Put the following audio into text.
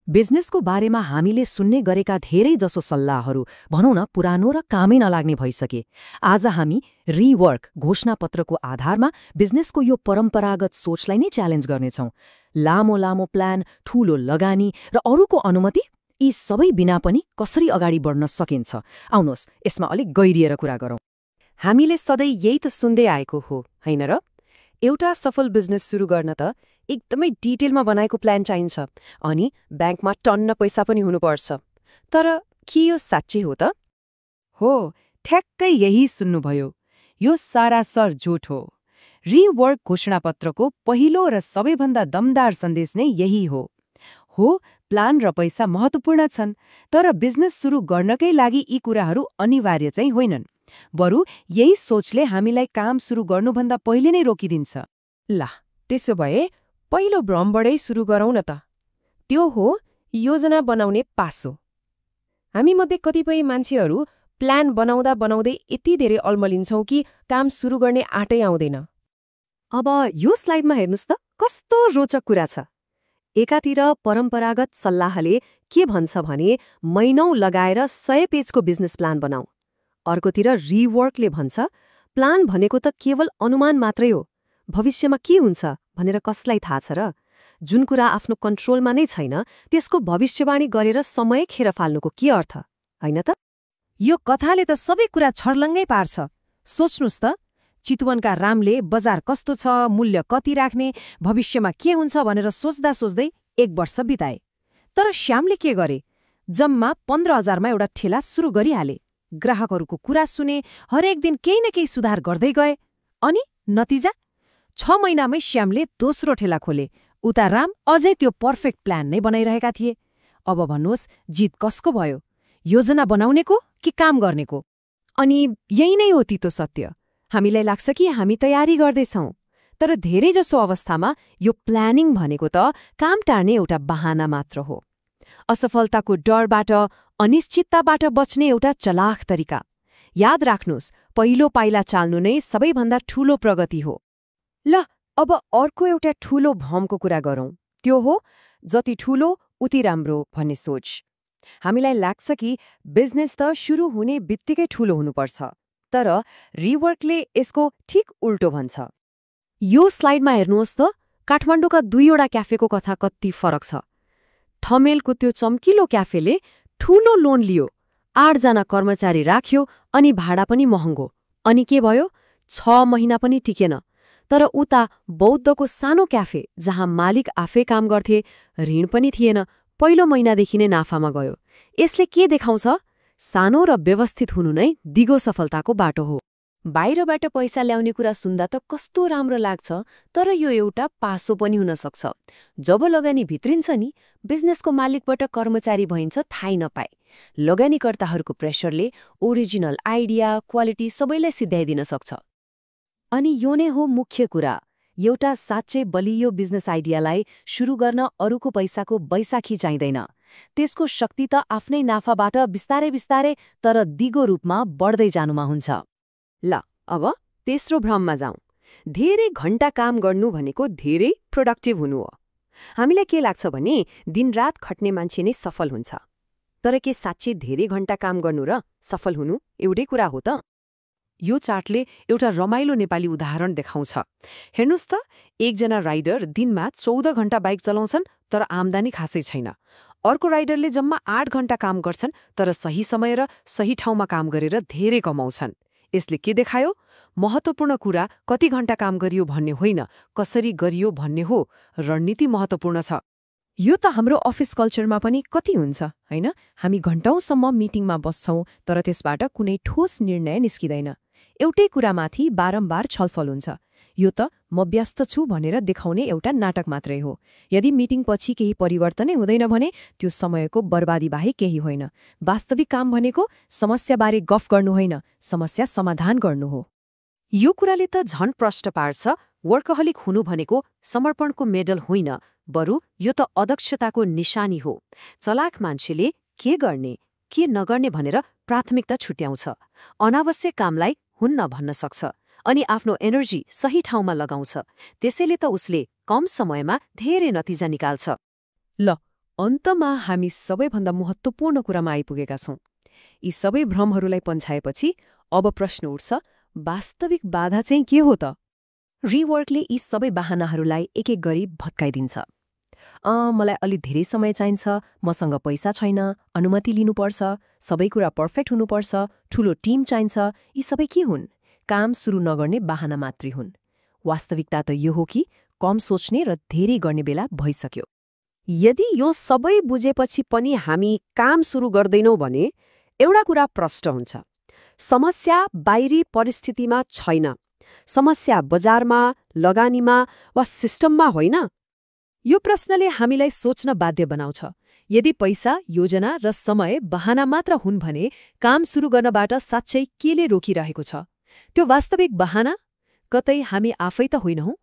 बिजनेसको बारेमा हामीले सुन्ने गरेका धेरै जसो सल्लाहहरू भनौँ न पुरानो र कामै नलाग्ने भइसके। आज हामी रिवर्क घोषणापत्रको आधारमा बिजनेसको यो परम्परागत सोचलाई नै च्यालेन्ज गर्नेछौँ। लामो लामो प्लान, ठूलो लगानी र अरूको अनुमति, यी सबै बिना पनि कसरी अगाडि बढ्न सकिन्छ? आउनुहोस् यसमा अलिक गहिरिएर कुरा गरौँ। हामीले सधैँ यही त सुन्दै आएको हो, होइन र? एउटा सफल बिजनेस सुरु गर्न त एकदमै डिटेलमा बनाएको प्लान चाहिन्छ अनि ब्याङ्कमा टन्न पैसा पनि हुनुपर्छ। तर के यो साँच्चै हो त? हो, ठ्याक्कै यही सुन्नुभयो। यो सरासर झुट हो। रिवर्क घोषणापत्रको पहिलो र सबैभन्दा दमदार सन्देश नै यही हो। प्लान र पैसा महत्त्वपूर्ण छन्, तर बिजनेस सुरु गर्नकै लागि यी कुराहरू अनिवार्य चाहिँ होइनन्। बरु यही सोचले हामीलाई काम सुरु गर्नुभन्दा पहिले नै रोकिदिन्छ। ल, त्यसो भए पहिलो भ्रमबाटै सुरु गरौँ न त। त्यो हो योजना बनाउने पासो। हामीमध्ये कतिपय मान्छेहरू प्लान बनाउँदा बनाउँदै यति धेरै अल्मलिन्छौँ कि काम सुरु गर्ने आँटै आउँदैन। अब यो स्लाइडमा हेर्नुहोस् त, कस्तो रोचक कुरा छ। एकातिर परम्परागत सल्लाहले के भन्छ भने महिनौं लगाएर 100 पेजको बिजनेस प्लान बनाऊ। अर्कोतिर रिवर्कले भन्छ प्लान भनेको त केवल अनुमान मात्रै हो, भविष्यमा के हुन्छ भनेर कसलाई थाहा छ र? जुन कुरा आफ्नो कन्ट्रोलमा नै छैन त्यसको भविष्यवाणी गरेर समय खेर फाल्नुको के अर्थ, होइन त? यो कथाले त सबै कुरा छर्लङ्गै पार्छ। सोच्नुस् त, चितवनका रामले बजार कस्तो छ, मूल्य कति राख्ने, भविष्यमा के हुन्छ भनेर सोच्दा सोच्दै 1 वर्ष बिताए। तर श्यामले के गरे? जम्मा 15,000मा एउटा ठेला सुरु गरिहाले। ग्राहकहरूको कुरा सुने, हरेक दिन केही न केही सुधार गर्दै गए। अनि नतिजा 6 महिनामै श्यामले दोस्रो ठेला खोले। उता राम अझै त्यो पर्फेक्ट प्लान नै बनाइरहेका थिए। अब भन्नुहोस् जित कसको भयो? योजना बनाउनेको कि काम गर्नेको? अनि यही नै हो तितो सत्य। हामीलाई लाग्छ कि हामी तयारी गर्दैछौँ, तर धेरैजसो अवस्थामा यो प्लानिङ भनेको त काम टार्ने एउटा बहाना मात्र हो। असफलताको डरबाट, अनिश्चितताबाट बच्ने एउटा चलाख तरिका। याद राख्नुहोस्, पहिलो पाइला चाल्नु नै सबैभन्दा ठूलो प्रगति हो। ल, अब अर्को एउटा ठूलो भ्रमको कुरा गरौँ। त्यो हो जति ठूलो उति राम्रो भन्ने सोच। हामीलाई लाग्छ कि बिजनेस त सुरु हुने बित्तिकै ठूलो हुनुपर्छ, तर रिवर्कले यसको ठिक उल्टो भन्छ। यो स्लाइडमा हेर्नुहोस् त, काठमाडौँका 2वटा क्याफेको कथा कति फरक छ। ठमेलको त्यो चम्किलो क्याफेले ठूलो लोन लियो, 8 जना कर्मचारी राख्यो अनि भाडा पनि महँगो। अनि के भयो? 6 महिना पनि टिकेन। तर उता बौद्धको सानो क्याफे, जहाँ मालिक आफै काम गर्थे, ऋण पनि थिएन, पहिलो महिनादेखि नै नाफामा गयो। यसले के देखाउँछ? सानो र व्यवस्थित हुनु नै दिगो सफलताको बाटो हो। बाहिरबाट पैसा ल्याउने कुरा सुन्दा त कस्तो राम्रो लाग्छ, तर यो एउटा पासो पनि हुन सक्छ। जब लगानी भित्रिन्छ नि, बिजनेसको मालिकबाट कर्मचारी भइन्छ थाहै नपाए। लगानीकर्ताहरूको प्रेसरले ओरिजिनल आइडिया, क्वालिटी सबैलाई सिध्याइदिन सक्छ। अनि यो नै हो मुख्य कुरा। एउटा साँच्चै बलियो बिजनेस आइडियालाई सुरु गर्न अरूको पैसाको बैसाखी चाहिँदैन। त्यसको शक्ति त आफ्नै नाफाबाट बिस्तारै बिस्तारै तर दिगो रूपमा बढ्दै जानुमा हुन्छ। ल, अब तेस्रो भ्रममा जाउँ। धेरै घण्टा काम गर्नु भनेको धेरै प्रोडक्टिभ हुनु हो। हामीलाई के लाग्छ भने दिनरात खट्ने मान्छे नै सफल हुन्छ। तर के साँच्चै धेरै घण्टा काम गर्नु र सफल हुनु एउटै कुरा हो त? यो चार्टले एउटा रमाइलो नेपाली उदाहरण देखाउँछ। हेर्नुहोस् त, एकजना राइडर दिनमा 14 घण्टा बाइक चलाउँछन्, तर आम्दानी खासै छैन। अर्को राइडरले जम्मा 8 घण्टा काम गर्छन्, तर सही समय र सही ठाउँमा काम गरेर धेरै कमाउँछन्। यसले के देखायो? महत्त्वपूर्ण कुरा कति घण्टा काम गरियो भन्ने होइन, कसरी गरियो भन्ने हो। रणनीति महत्त्वपूर्ण छ। यो त हाम्रो अफिस कल्चरमा पनि कति हुन्छ, होइन? हामी घण्टौँसम्म मिटिङमा बस्छौँ, तर त्यसबाट कुनै ठोस निर्णय निस्किँदैन। एउटै कुरामाथि बारम्बार छलफल हुन्छ। यो त म व्यस्त छु भनेर देखाउने एउटा नाटक मात्रै हो। यदि मिटिङपछि केही परिवर्तनै हुँदैन भने त्यो समयको बर्बादी बाहेक केही होइन। वास्तविक काम भनेको समस्याबारे गफ गर्नु होइन, समस्या समाधान गर्नु हो। यो कुराले त झन् प्रष्ट पार्छ, वर्कहलिक हुनु भनेको समर्पणको मेडल होइन, बरु यो त अदक्षताको निशानी हो। चलाक मान्छेले के गर्ने, के नगर्ने भनेर प्राथमिकता छुट्याउँछ। अनावश्यक कामलाई हुन्न भन्न सक्छ अनि आफ्नो एनर्जी सही ठाउँमा लगाउँछ। त्यसैले त उसले कम समयमा धेरै नतिजा निकाल्छ। ल, अन्तमा हामी सबैभन्दा महत्त्वपूर्ण कुरामा आइपुगेका छौं। यी सबै भ्रमहरूलाई पन्छाएपछि अब प्रश्न उठ्छ, वास्तविक बाधा चाहिँ के हो त? रिवर्कले यी सबै बाहनाहरूलाई एक एक गरी भत्काइदिन्छ। मलाई अलि धेरै समय चाहिन्छ, मसँग पैसा छैन, अनुमति लिनुपर्छ, सबै कुरा पर्फेक्ट हुनुपर्छ, ठूलो टिम चाहिन्छ, यी सबै के हुन्? काम सुरु नगर्ने बाहना मात्रै हुन्। वास्तविकता त यो हो कि कम सोच्ने र धेरै गर्ने बेला भइसक्यो। यदि यो सबै बुझेपछि पनि हामी काम सुरु गर्दैनौँ भने एउटा कुरा प्रष्ट हुन्छ। समस्या बाहिरी परिस्थितिमा छैन, समस्या बजारमा, लगानीमा वा सिस्टममा होइन। यो प्रश्नले हामीलाई सोच्न बाध्य बनाउँछ। यदि पैसा, योजना र समय बहाना मात्र हुन् भने काम सुरु गर्नबाट साँच्चै केले रोकिरहेको छ? त्यो वास्तविक बहाना? कतै हामी आफै त होइनौँ?